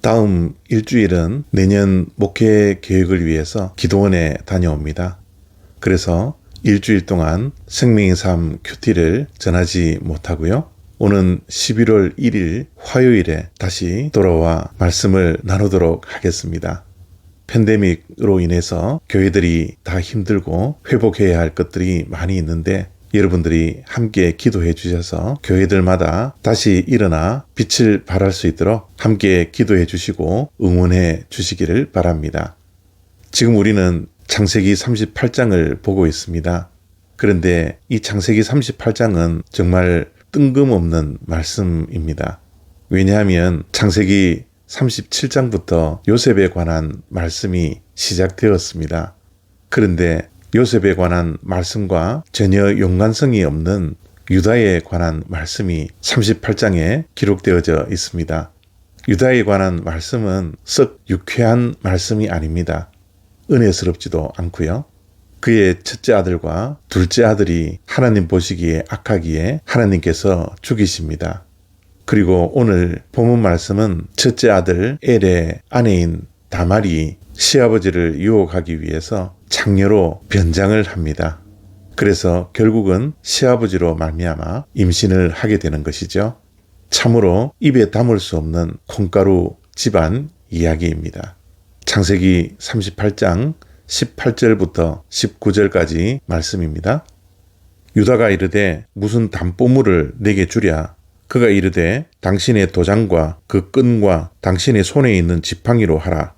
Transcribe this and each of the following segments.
다음 일주일은 내년 목회 계획을 위해서 기도원에 다녀옵니다. 그래서 일주일 동안 생명의 삶 큐티를 전하지 못하고요. 오는 11월 1일 화요일에 다시 돌아와 말씀을 나누도록 하겠습니다. 팬데믹으로 인해서 교회들이 다 힘들고 회복해야 할 것들이 많이 있는데 여러분들이 함께 기도해 주셔서 교회들마다 다시 일어나 빛을 발할 수 있도록 함께 기도해 주시고 응원해 주시기를 바랍니다. 지금 우리는 창세기 38장을 보고 있습니다. 그런데 이 창세기 38장은 정말 뜬금없는 말씀입니다. 왜냐하면 창세기 37장부터 요셉에 관한 말씀이 시작되었습니다. 그런데 요셉에 관한 말씀과 전혀 연관성이 없는 유다에 관한 말씀이 38장에 기록되어져 있습니다. 유다에 관한 말씀은 썩 유쾌한 말씀이 아닙니다. 은혜스럽지도 않고요. 그의 첫째 아들과 둘째 아들이 하나님 보시기에 악하기에 하나님께서 죽이십니다. 그리고 오늘 본문 말씀은 첫째 아들 엘의 아내인 다말이 시아버지를 유혹하기 위해서 창녀로 변장을 합니다. 그래서 결국은 시아버지로 말미암아 임신을 하게 되는 것이죠. 참으로 입에 담을 수 없는 콩가루 집안 이야기입니다. 창세기 38장 18절부터 19절까지 말씀입니다. 유다가 이르되 무슨 담보물을 내게 주랴. 그가 이르되 당신의 도장과 그 끈과 당신의 손에 있는 지팡이로 하라.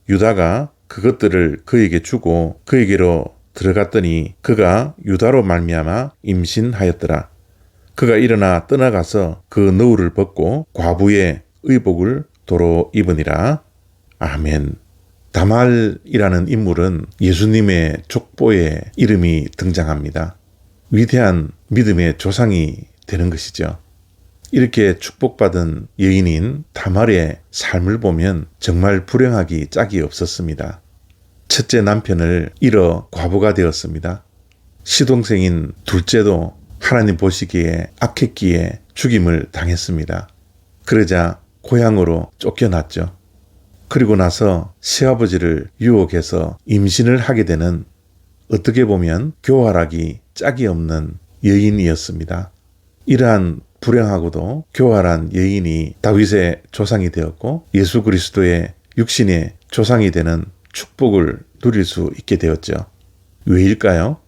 유다가 그것들을 그에게 주고 그에게로 들어갔더니 그가 유다로 말미암아 임신하였더라. 그가 일어나 떠나가서 그 너울을 벗고 과부의 의복을 도로 입으니라. 아멘. 다말이라는 인물은 예수님의 족보에 이름이 등장합니다. 위대한 믿음의 조상이 되는 것이죠. 이렇게 축복받은 여인인 다말의 삶을 보면 정말 불행하기 짝이 없었습니다. 첫째 남편을 잃어 과부가 되었습니다. 시동생인 둘째도 하나님 보시기에 악했기에 죽임을 당했습니다. 그러자 고향으로 쫓겨났죠. 그리고 나서 시아버지를 유혹해서 임신을 하게 되는 어떻게 보면 교활하기 짝이 없는 여인이었습니다. 이러한 불행하고도 교활한 여인이 다윗의 조상이 되었고 예수 그리스도의 육신의 조상이 되는 축복을 누릴 수 있게 되었죠. 왜일까요?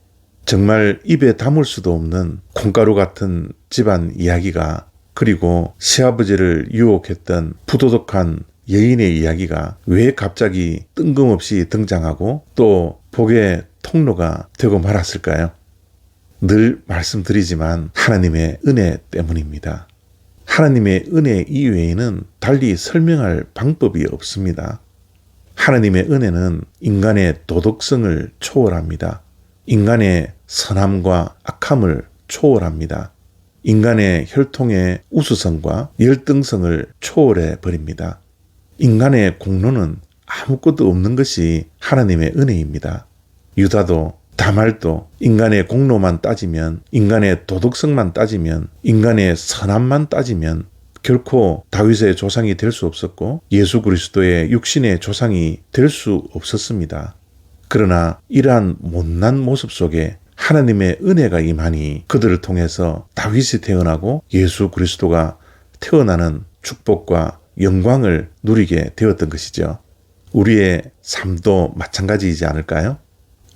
정말 입에 담을 수도 없는 콩가루 같은 집안 이야기가 그리고 시아버지를 유혹했던 부도덕한 여인의 이야기가 왜 갑자기 뜬금없이 등장하고 또 복의 통로가 되고 말았을까요? 늘 말씀드리지만 하나님의 은혜 때문입니다. 하나님의 은혜 이외에는 달리 설명할 방법이 없습니다. 하나님의 은혜는 인간의 도덕성을 초월합니다. 인간의 선함과 악함을 초월합니다. 인간의 혈통의 우수성과 열등성을 초월해 버립니다. 인간의 공로는 아무것도 없는 것이 하나님의 은혜입니다. 유다도 다말도 인간의 공로만 따지면, 인간의 도덕성만 따지면, 인간의 선함만 따지면 결코 다윗의 조상이 될 수 없었고 예수 그리스도의 육신의 조상이 될 수 없었습니다. 그러나 이러한 못난 모습 속에 하나님의 은혜가 임하니 그들을 통해서 다윗이 태어나고 예수 그리스도가 태어나는 축복과 영광을 누리게 되었던 것이죠. 우리의 삶도 마찬가지이지 않을까요?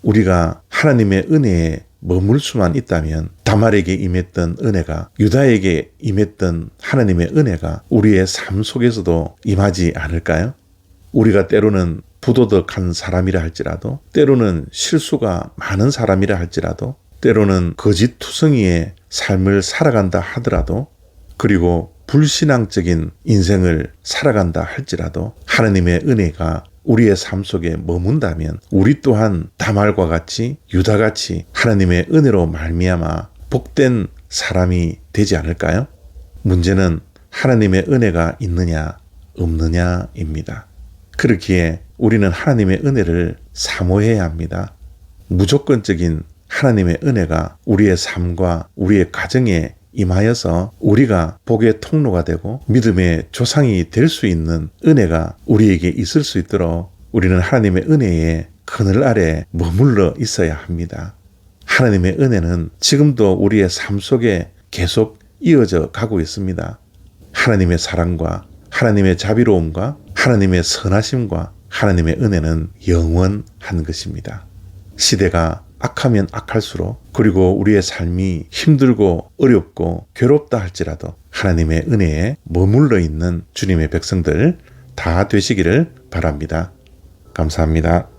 우리가 하나님의 은혜에 머물 수만 있다면 다말에게 임했던 은혜가 유다에게 임했던 하나님의 은혜가 우리의 삶 속에서도 임하지 않을까요? 우리가 때로는 부도덕한 사람이라 할지라도 때로는 실수가 많은 사람이라 할지라도 때로는 거짓투성이의 삶을 살아간다 하더라도 그리고 불신앙적인 인생을 살아간다 할지라도 하나님의 은혜가 우리의 삶 속에 머문다면 우리 또한 다말과 같이 유다같이 하나님의 은혜로 말미암아 복된 사람이 되지 않을까요? 문제는 하나님의 은혜가 있느냐 없느냐입니다. 그렇기에 우리는 하나님의 은혜를 사모해야 합니다. 무조건적인 하나님의 은혜가 우리의 삶과 우리의 가정에 임하여서 우리가 복의 통로가 되고 믿음의 조상이 될 수 있는 은혜가 우리에게 있을 수 있도록 우리는 하나님의 은혜의 그늘 아래 머물러 있어야 합니다. 하나님의 은혜는 지금도 우리의 삶 속에 계속 이어져 가고 있습니다. 하나님의 사랑과 하나님의 자비로움과 하나님의 선하심과 하나님의 은혜는 영원한 것입니다. 시대가 악하면 악할수록 그리고 우리의 삶이 힘들고 어렵고 괴롭다 할지라도 하나님의 은혜에 머물러 있는 주님의 백성들 다 되시기를 바랍니다. 감사합니다.